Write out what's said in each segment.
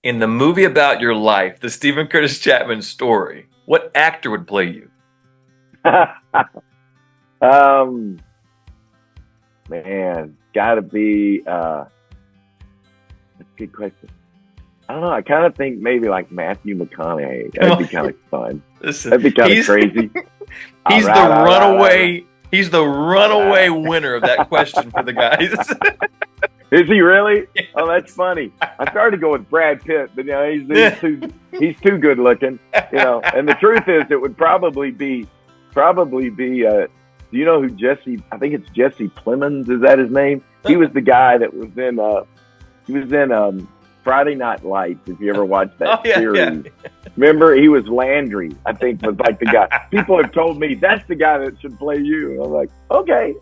In the movie about your life, the Stephen Curtis Chapman story, what actor would play you? um, man, gotta be. That's a good question. I don't know. I kind of think maybe like Matthew McConaughey. Come That'd on. be kind of fun. Listen, That'd be kind of he's crazy. All he's the right, all right, all right, runaway. He's the all runaway right. winner of that question for the guys. Is he really? Oh, that's Yes. funny. I started to go with Brad Pitt, but he's too good looking. And the truth is, it would probably be. Do you know who Jesse? I think it's Jesse Plemons. Is that his name? He was the guy that was in. He was in Friday Night Lights. If you ever watched Oh that yeah, yeah. series, remember he was Landry. I think was like the guy. People have told me that's the guy that should play you. And I'm like, okay,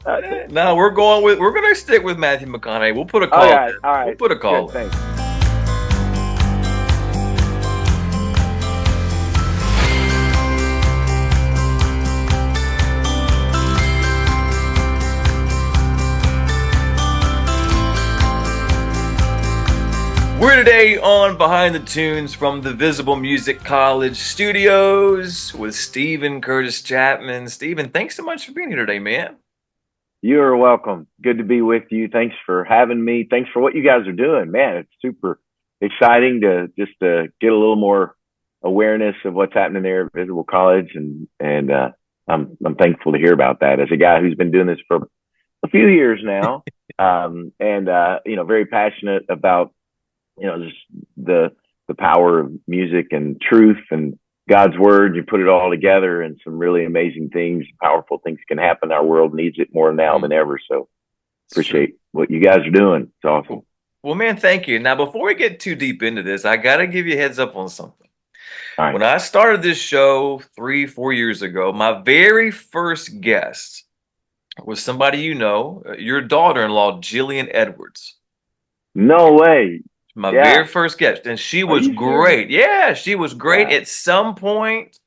No, we're gonna stick with Matthew McConaughey. We'll put a all call right, in. all We'll right, put a call good, in. thanks. We're today on Behind the Tunes from the Visible Music College studios with Stephen Curtis Chapman. Stephen, thanks so much for being here today, man. You are welcome. Good to be with you. Thanks for having me. Thanks for what you guys are doing, man. It's super exciting to just get a little more awareness of what's happening there at Visible College, and I'm thankful to hear about that as a guy who's been doing this for a few years now, and very passionate about just the power of music and truth and God's word. You put it all together, and some really amazing things, powerful things can happen. Our world needs it more now than ever. So It's true. appreciate what you guys are doing. It's awesome. Well, man, thank you. Now, before we get too deep into this, I got to give you a heads up on something. All right. When I started this show 3, 4 years ago, my very first guest was somebody your daughter-in-law, Jillian Edwards. No way. My very Yeah. first guest, and she Are was you serious? great. Yeah, she was great. Yeah. At some point,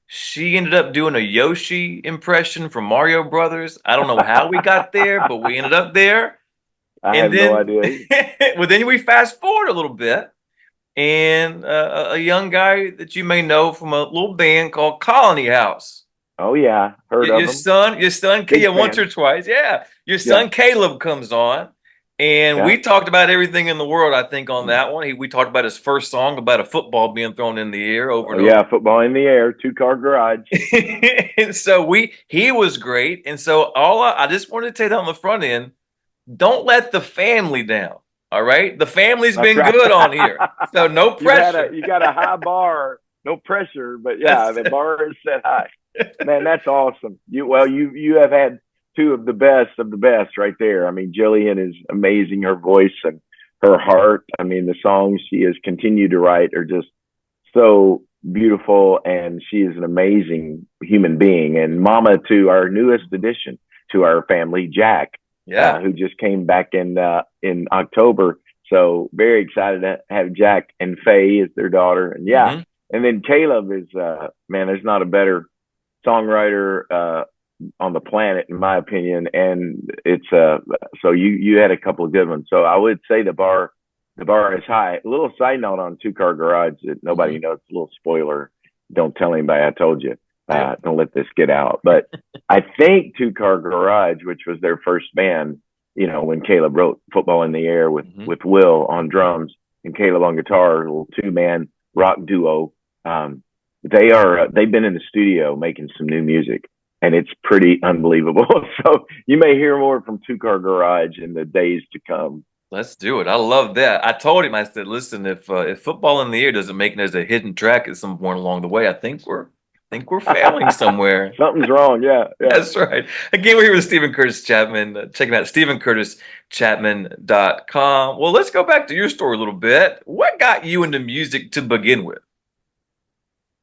she ended up doing a Yoshi impression from Mario Brothers. I don't know how we got there, but we ended up there. I And have no then, idea. well, then we fast forward a little bit, and a young guy that you may know from a little band called Colony House. Oh yeah. Heard Your, of your them. son, your son, Big yeah, once fan. or twice, yeah. Your Yeah. son Caleb comes on, and Yeah. we talked about everything in the world. I think on that one, we talked about his first song about a football being thrown in the air over Oh and over. yeah. Football in the air. 2-car garage. And so he was great. And so I just wanted to tell you that on the front end, don't let the family down. All right, the family's That's been right. good on here, so no pressure. You got a high bar, no pressure, but yeah, That's the bar is set high. Man, that's awesome. You have had two of the best right there. I mean, Jillian is amazing. Her voice and her heart. I mean, the songs she has continued to write are just so beautiful, and she is an amazing human being. And mama to our newest addition to our family, Jack, Yeah. who just came back in October. So very excited to have Jack and Faye as their daughter, and yeah, Mhm. and then Caleb is man. There's not a better songwriter on the planet, in my opinion. And it's so you had a couple of good ones. So I would say the bar is high. A little side note on 2-car garage that nobody Mhm. knows. A little spoiler. Don't tell anybody I told you. Yeah. Don't let this get out. But I think 2-car garage, which was their first band, when Caleb wrote Football in the Air with Mhm. with Will on drums and Caleb on guitar, a little 2-man rock duo. They've been in the studio making some new music, and it's pretty unbelievable. So you may hear more from 2-car garage in the days to come. Let's do it. I love that. I told him. I said, "Listen, if football in the air doesn't make it as a hidden track at some point along the way, I think we're failing somewhere." Something's wrong. Yeah, yeah. That's right. Again, we're here with Stephen Curtis Chapman. Check him out, StephenCurtisChapman.com. Well, let's go back to your story a little bit. What got you into music to begin with?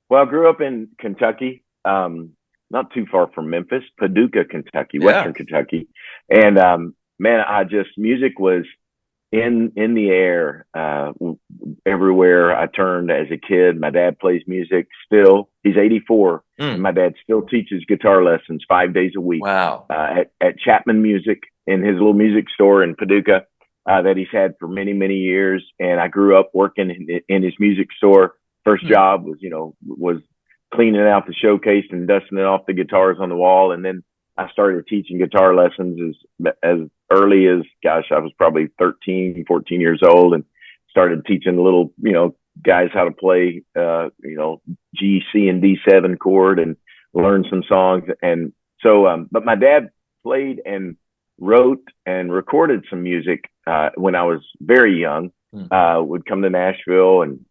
Well, I grew up in Kentucky, not too far from Memphis, Paducah, Kentucky, Yeah. Western Kentucky, and man, music was in the air everywhere I turned as a kid. My dad plays music still. He's 84, and Mm. my dad still teaches guitar lessons 5 days a week Wow. at Chapman Music in his little music store in Paducah. that he's had for many, many years. And I grew up working in his music store. First Hmm. job was cleaning out the showcase and dusting it off the guitars on the wall. And then I started teaching guitar lessons as early as, gosh, I was probably 13, 14 years old, and started teaching little, guys how to play, G, C, and D7 chord, and learn some songs. And so, but my dad played and wrote and recorded some music when I was very young. Hmm. Would come to Nashville and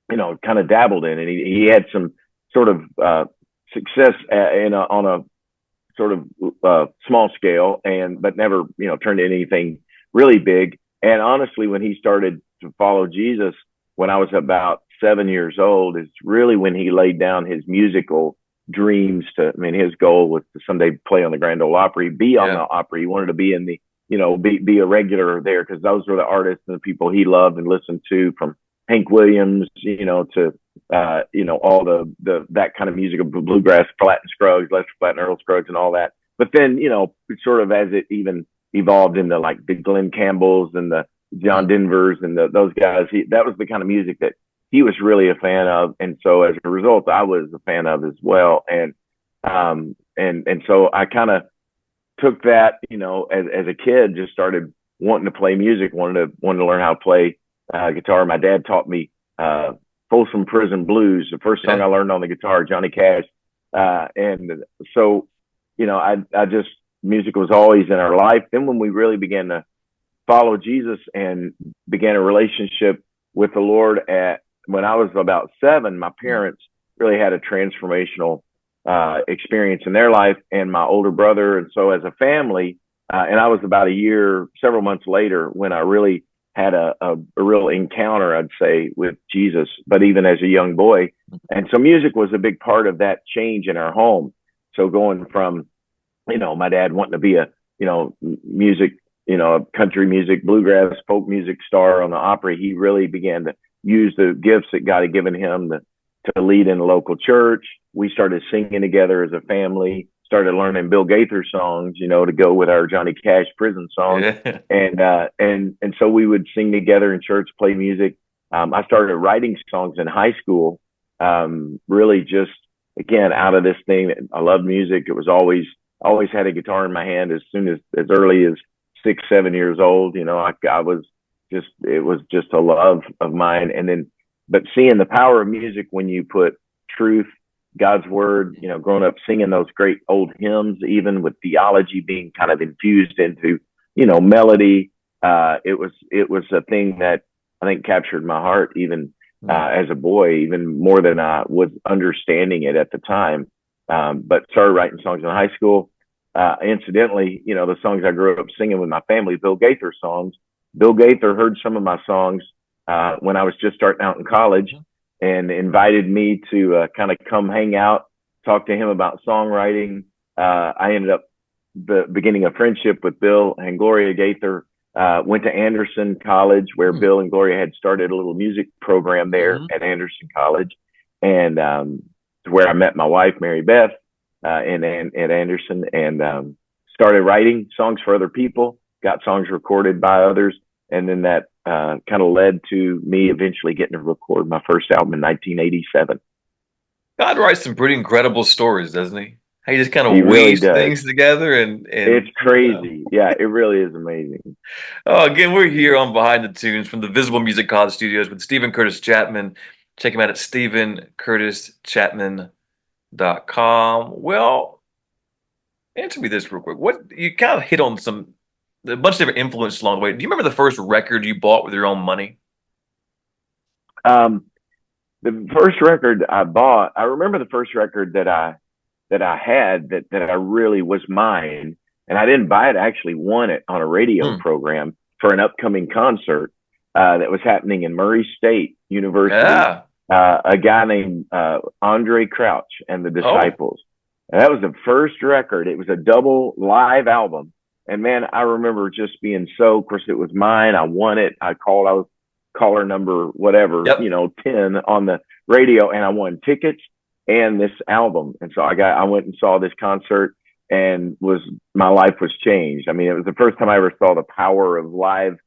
kind of dabbled in it. He had some sort of success on a sort of small scale, but never turned into anything really big. And honestly, when he started to follow Jesus when I was about 7 years old, is really when he laid down his musical dreams. His goal was to someday play on the Grand Ole Opry, be on the Yeah. Opry. He wanted to be in the be a regular there, because those were the artists and the people he loved and listened to, from Hank Williams, to all the that kind of music of bluegrass, Platt and Scruggs, Lester Flatt and Earl Scruggs, and all that. But then, sort of as it even evolved into like the Glenn Campbells and the Hmm. John Denvers and those guys, that was the kind of music that he was really a fan of. And so as a result, I was a fan of as well. And so I kind of took that, as a kid, just started wanting to play music, wanted to learn how to play guitar. My dad taught me Folsom Prison Blues, the first song Yeah. I learned on the guitar, Johnny Cash. And so, I just, music was always in our life. Then when we really began to follow Jesus and began a relationship with the Lord when I was about 7, my Hmm. parents really had a transformational experience in their life, and my older brother. And so as a family, and I was about several months later, when I really had a real encounter, I'd say, with Jesus, but even as a young boy. And so music was a big part of that change in our home. So going from, my dad wanting to be a, music, country music, bluegrass, folk music star on the Opry, he really began to use the gifts that God had given him to lead in a local church. We started singing together as a family, started learning Bill Gaither songs, to go with our Johnny Cash prison songs. Yeah. And so we would sing together in church, play music. I started writing songs in high school, really just, again, out of this thing. I loved music. It was always had a guitar in my hand as early as 6, 7 years old. I was just, it was just a love of mine. And then, but seeing the power of music when you put truth, God's word, growing up singing those great old hymns, even with theology being kind of infused into, melody. It was a thing that I think captured my heart, even Hmm. as a boy, even more than I was understanding it at the time. But started writing songs in high school. Incidentally, the songs I grew up singing with my family, Bill Gaither songs. Bill Gaither heard some of my songs when I was just starting out in college, and invited me to kind of come hang out, talk to him about songwriting. I ended up beginning a friendship with Bill and Gloria Gaither. Went to Anderson College, where Hmm. Bill and Gloria had started a little music program there Hmm. at Anderson College, and where I met my wife, Mary Beth, at Anderson, and started writing songs for other people. Got songs recorded by others, and then that kind of led to me eventually getting to record my first album in 1987. God writes some pretty incredible stories, doesn't he? He just kind He of really weaves does. things together It's and crazy. Yeah, it really is amazing. Oh, again, we're here on Behind the Tunes from the Visible Music College Studios with Stephen Curtis Chapman. Check him out at stephencurtischapman.com. Well, answer me this real quick. What you kind of hit on a bunch of different influences along the way. Do you remember the first record you bought with your own money? Um, the first record I bought, I remember the first record that I had that I really was mine, and I didn't buy it. I actually won it on a radio Hmm. program for an upcoming concert that was happening in Murray State University. Yeah. A guy named Andre Crouch and the Oh. Disciples. And that was the first record. It was a double live album. And man, I remember just being so, of course, it was mine. I won it. I was caller number whatever, Yep. 10 on the radio, and I won tickets and this album. And so I went and saw this concert, and my life was changed. I mean, it was the first time I ever saw the power of live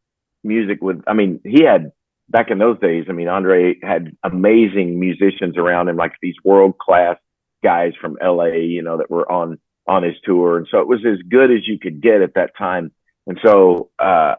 music with, I mean, he had back in those days, I mean, Andre had amazing musicians around him, like these world class guys from LA, you know, that were on his tour. And so it was as good as you could get at that time. And so I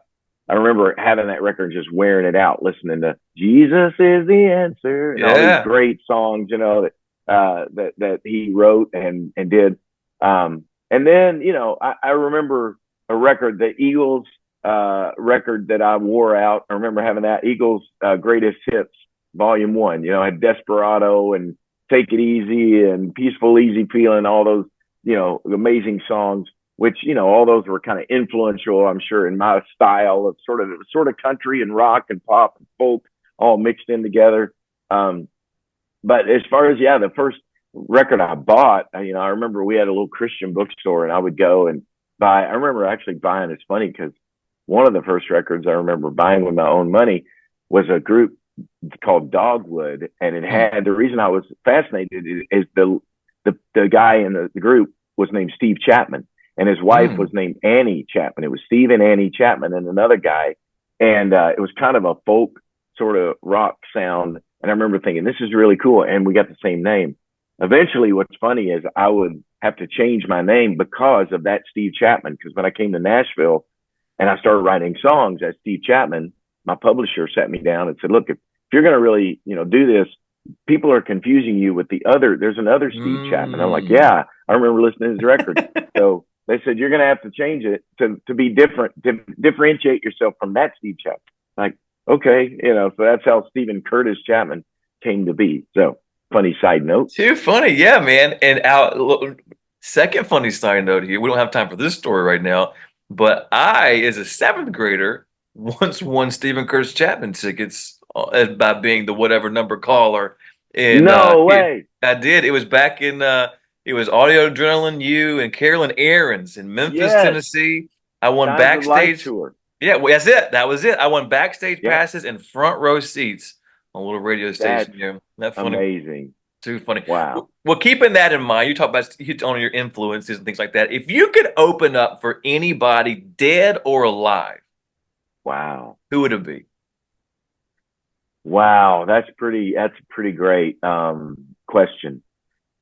remember having that record, just wearing it out, listening to Jesus is the answer and all these Yeah. great songs, you know, that he wrote and did. And then, you know, I remember a record, the Eagles record that I wore out. I remember having that Eagles Greatest Hits Volume One. You know, I had Desperado and Take It Easy and Peaceful Easy Feeling, all those, you know, amazing songs. Which, you know, all those were kind of influential, I'm sure, in my style of sort of country and rock and pop and folk all mixed in together. But as far as, yeah, the first record I bought, you know, I remember we had a little Christian bookstore, and I would go and buy. I remember actually buying. It's funny because one of the first records I remember buying with my own money was a group called Dogwood, and it Mm. had, the reason I was fascinated is the guy in the group was named Steve Chapman, and his wife was Mm. named Annie Chapman. It was Steve and Annie Chapman and another guy, and it was kind of a folk sort of rock sound. And I remember thinking, this is really cool, and we got the same name. Eventually, what's funny is I would have to change my name because of that Steve Chapman. Because when I came to Nashville and I started writing songs as Steve Chapman, my publisher sat me down and said, "Look, if you're going to really, you know, do this, people are confusing you with the other. There's another Steve Chapman." I'm like, Mm. "Yeah, I remember listening to his record." So they said, "You're going to have to change it to be different, to differentiate yourself from that Steve Chapman." Like, okay, you know, so that's how Stephen Curtis Chapman came to be. So, funny side note. Too funny, yeah, man. And second funny side note here. We don't have time for this story right now, but I, as a seventh grader, once won Stephen Curtis Chapman tickets by being the whatever number caller. And No way. I did. It was back in it was Audio Adrenaline U and Carolyn Aaron's in Memphis, Yes. Tennessee. I won Times of Life backstage. tour. Yeah, well, that's it. That was it. I won backstage Yep. passes and front row seats on a little radio That's station here. Isn't that funny? amazing. Too funny. Wow. Well, keeping that in mind, you talk about on your influences and things like that. If you could open up for anybody, dead or alive, Wow. who would it be? Wow. That's a pretty great question.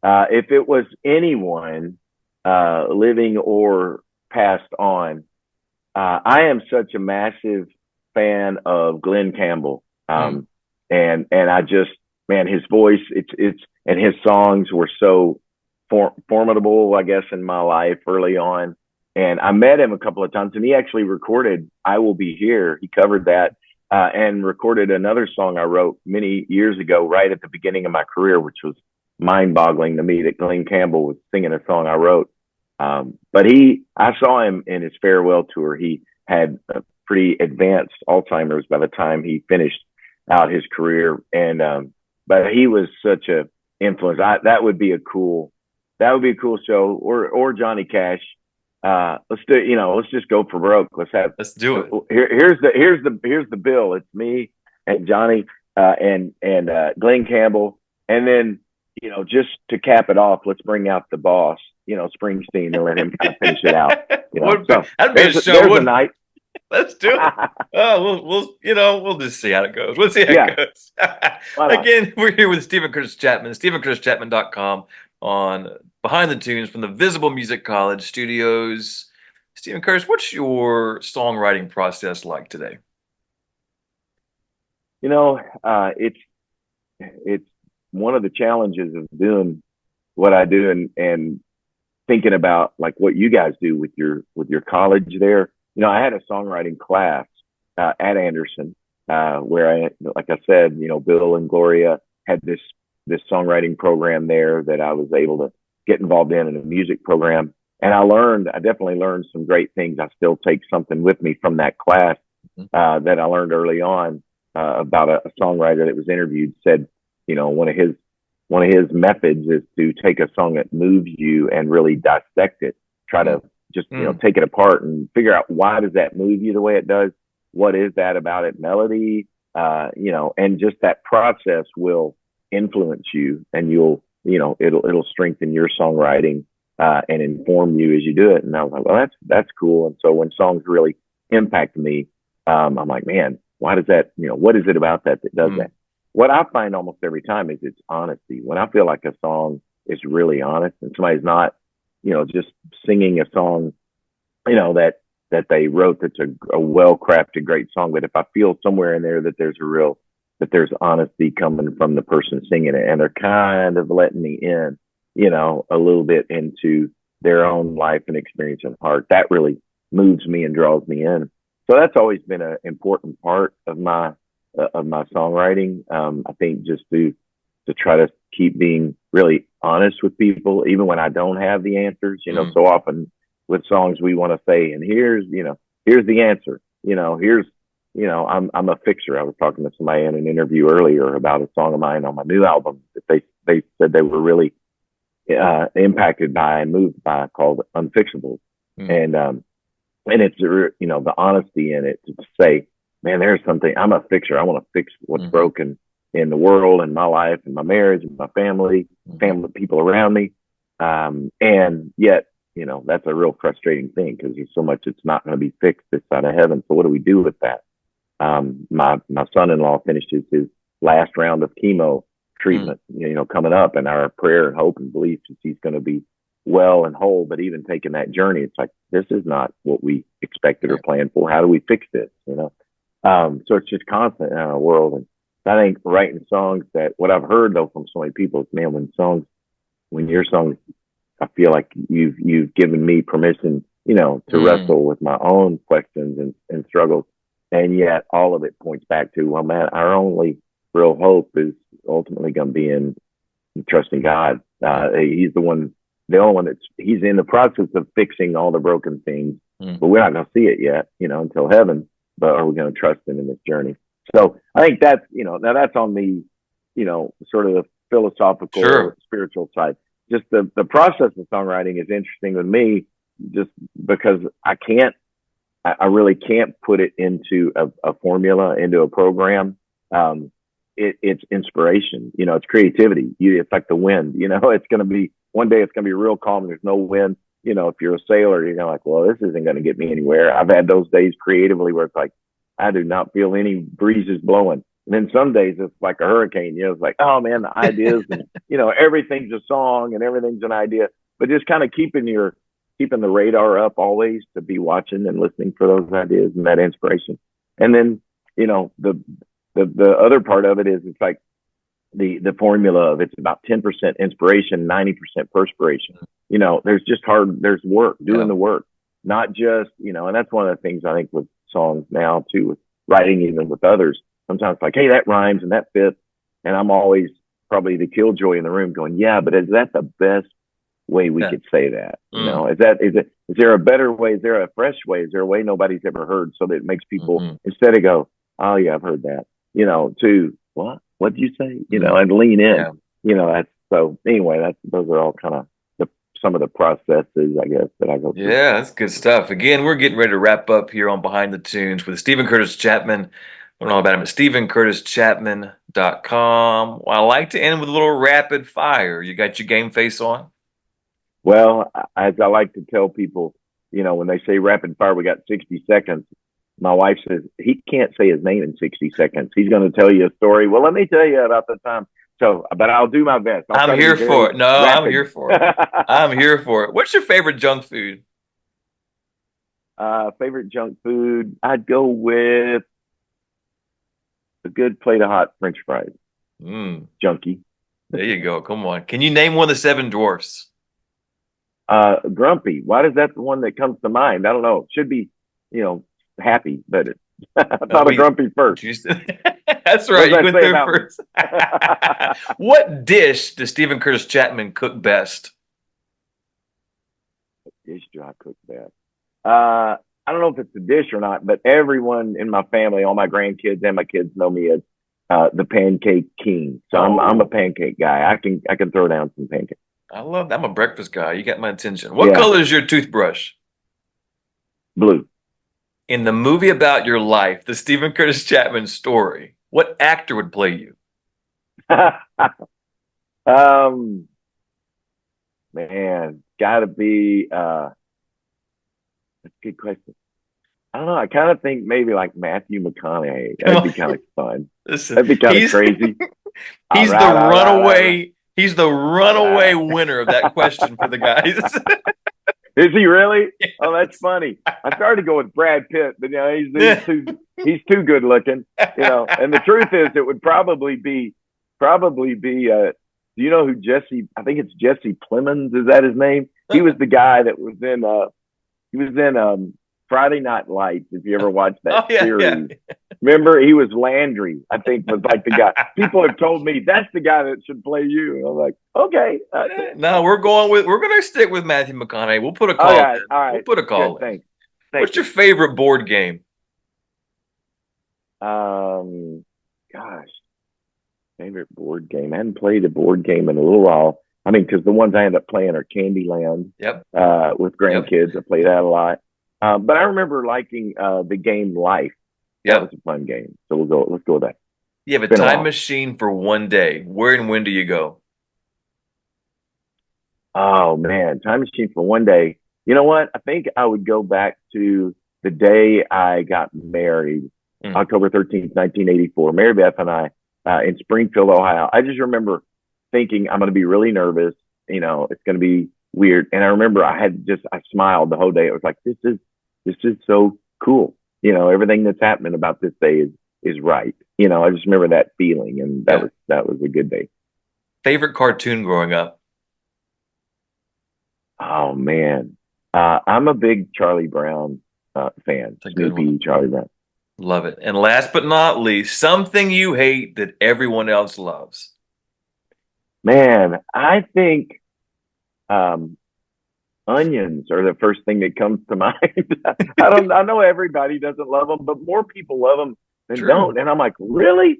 If it was anyone living or passed on, I am such a massive fan of Glenn Campbell. Hmm. And I just, man, his voice, it's and his songs were so formidable, I guess, in my life early on. And I met him a couple of times, and he actually recorded "I Will Be Here." He covered that and recorded another song I wrote many years ago, right at the beginning of my career, which was mind-boggling to me that Glenn Campbell was singing a song I wrote. But I saw him in his farewell tour. He had a pretty advanced Alzheimer's by the time he finished out his career, and but he was such a influence. That would be a cool show, or Johnny Cash. Let's do, you know, let's just go for broke. Let's have Let's do it. here's the bill. It's me and Johnny and Glenn Campbell, and then, you know, just to cap it off, let's bring out the boss, you know, Springsteen, and let him kind of finish it out. You know, so That'd be a show, there's a wouldn't it? night. Let's do it. Oh, we'll just see how it goes. We'll see how Yeah, it goes. why not? Again, we're here with Stephen Curtis Chapman, StephenCurtisChapman.com on Behind the Tunes from the Visible Music College studios. Stephen Curtis, what's your songwriting process like today? You know, it's one of the challenges of doing what I do, and thinking about like what you guys do with your college there. You know, I had a songwriting class at Anderson where like I said, you know, Bill and Gloria had this songwriting program there that I was able to get involved in a music program, and I definitely learned some great things. I still take something with me from that class Mhm. that I learned early on about a songwriter that was interviewed. Said, you know, one of his methods is to take a song that moves you and really dissect it. Try to just, you know, Mm. take it apart and figure out, why does that move you the way it does? What is that about it? Melody, you know, and just that process will influence you, and you know, it'll strengthen your songwriting and inform you as you do it. And I was like, well, that's cool. And so when songs really impact me, I'm like, man, why does that, what is it about that that does Mm, that? What I find almost every time is it's honesty. When I feel like a song is really honest and somebody's not, just singing a song, that they wrote that's a well crafted, great song. But if I feel somewhere in there that there's honesty coming from the person singing it and they're kind of letting me in, a little bit into their own life and experience and heart, that really moves me and draws me in. So that's always been an important part of my songwriting. I think just to try to keep being really honest with people, even when I don't have the answers. mm, So often with songs we want to say, and here's the answer. I'm a fixer. I was talking to somebody in an interview earlier about a song of mine on my new album that they said they were really impacted by and moved by, called Unfixable. mm, And it's the honesty in it to say, man, there's something. I'm a fixer. I want to fix what's mhm, broken in the world and my life and my marriage and my mhm. family, people around me. And yet, that's a real frustrating thing because there's so much that's not going to be fixed this side of heaven. So what do we do with that? My son-in-law finished his last round of chemo Mm, treatment, coming up, and our prayer and hope and belief is he's going to be well and whole. But even taking that journey, it's like this is not what we expected or right. planned for. How do we fix this? So it's just constant in our world, and I think writing songs that what I've heard though from so many people is, man, when your songs, I feel like you've given me permission, to Mm, wrestle with my own questions and struggles, and yet all of it points back to, well, man, our only real hope is ultimately going to be in trusting God. He's the only one he's in the process of fixing all the broken things, mm. but we're not going to see it yet, until heaven. But are we going to trust Him in this journey? So I think that's, now that's on the, sort of the philosophical, Sure. spiritual side. Just the process of songwriting is interesting with me, just because I really can't put it into a formula, into a program. It's inspiration, it's creativity. It's like the wind, it's going to be one day it's going to be real calm and there's no wind. If you're a sailor, you're like, well, this isn't going to get me anywhere. I've had those days creatively where it's like, I do not feel any breezes blowing. And then some days it's like a hurricane, it's like, oh man, the ideas and, everything's a song and everything's an idea, but just kind of keeping the radar up always to be watching and listening for those ideas and that inspiration. And then, the other part of it is it's like the formula of it's about 10% inspiration, 90% perspiration. There's work, doing Yeah. the work, not just, and that's one of the things I think with songs now too, with writing even with others. Sometimes like, hey, that rhymes and that fits. And I'm always probably the killjoy in the room going, yeah, but is that the best way we Yeah. could say that? Mm, Is there a better way? Is there a fresh way? Is there a way nobody's ever heard so that it makes people mhm, instead of go, oh yeah, I've heard that, to what did you say? mm. And lean in. Yeah. That's so anyway, those are all kind of some of the processes I guess that I go through. Yeah, that's good stuff. Again, we're getting ready to wrap up here on Behind the Tunes with Stephen Curtis Chapman. Learn all about him at stephencurtischapman.com. Well, I like to end with a little rapid fire. You got your game face on? Well, as I like to tell people, when they say rapid fire, we got 60 seconds. My wife says he can't say his name in 60 seconds. He's going to tell you a story. Well, let me tell you about the time. So, but I'll do my best. I'll I'm try to be here for very it. No, I'm here rapid. for it. I'm here for it. What's your favorite junk food? Favorite junk food? I'd go with a good plate of hot French fries. Mm, Junkie. there you go. Come on. Can you name one of the seven dwarfs? Grumpy. Why does that the one that comes to mind? I don't know. It should be, happy, but I thought of We grumpy first. just that's What right. does You that went say there about me? first. What dish does Stephen Curtis Chapman cook best? Dish do I cook best? I don't know if it's a dish or not, but everyone in my family, all my grandkids and my kids know me as the pancake king. So I'm a Oh, pancake guy. I can throw down some pancakes. I love that. I'm a breakfast guy. You got my attention. What Yeah, color is your toothbrush? blue. In the movie about your life, the Stephen Curtis Chapman story, what actor would play you? um, man, gotta be. That's a good question. I don't know. I kind of think maybe like Matthew McConaughey. Come That'd be on, kind of fun. listen, That'd be kind of crazy. All he's the right, all right, all right, runaway. He's the runaway all winner of that question for the guys. right. Is he really? Oh, that's Yes. funny. I started to go with Brad Pitt, but he's too good looking. And the truth is, it would probably be. Do you know who Jesse? I think it's Jesse Plemons. Is that his name? He was the guy that was in. He was in Friday Night Lights. If you ever watched that Oh yeah, yeah. series, remember he was Landry. I think was like the guy. People have told me that's the guy that should play you. And I'm like, okay, No, we're gonna stick with Matthew McConaughey. We'll put a all call right, in. all We'll right, put a good, call in. thanks, thank What's your you. favorite board game? Gosh, favorite board game. I hadn't played a board game in a little while. I mean, because the ones I end up playing are Candyland Yep. with Yep. grandkids. I play that a lot. But I remember liking the game Life. That was Yep. a fun game. So let's go with that. You have a It's been a time while. machine for one day. Where and when do you go? Oh man, time machine for one day. You know what? I think I would go back to the day I got married, Mm. October 13th, 1984. Mary Beth and I in Springfield, Ohio. I just remember thinking I'm going to be really nervous. It's going to be weird. And I remember I smiled the whole day. It was like this is so cool. Everything that's happening about this day is right. I just remember that feeling, and that Yeah. was a good day. Favorite cartoon growing up? Oh man, I'm a big Charlie Brown fan. It's a good one. Snoopy, Charlie Brown. Love it. And last but not least, something you hate that everyone else loves. Man, I think um, onions are the first thing that comes to mind. I don't. I know everybody doesn't love them, but more people love them than True. don't. And I'm like, really?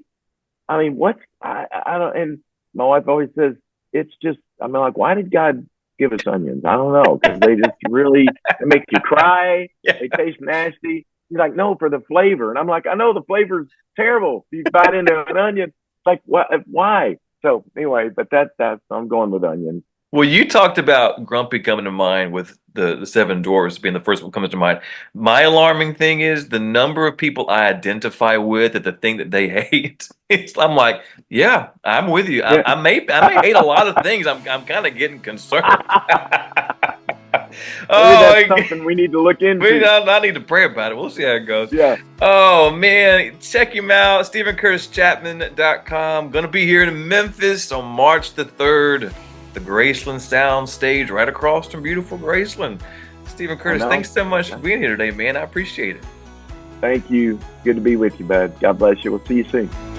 I mean, what's I don't. And my wife always says it's just. I mean, like, why did God give us onions? I don't know, because they just really they make you cry. Yeah. They taste nasty. He's like, no, for the flavor. And I'm like, I know the flavor's terrible. If you bite into an onion, it's like, what? Why? So anyway, but that's I'm going with onions. Well, you talked about Grumpy coming to mind with the Seven Dwarfs being the first one comes to mind. My alarming thing is the number of people I identify with at the thing that they hate. I'm like, yeah, I'm with you. Yeah. I may hate a lot of things. I'm kind of getting concerned. Maybe Oh, that's something we need to look into. I need to pray about it. We'll see how it goes. Yeah. Oh, man. Check him out. StephenCurtisChapman.com. Going to be here in Memphis on March the 3rd. The Graceland Sound Stage right across from beautiful Graceland. Stephen Curtis, thanks so much for being here today, man. I appreciate it. Thank you. Good to be with you, bud. God bless you. We'll see you soon.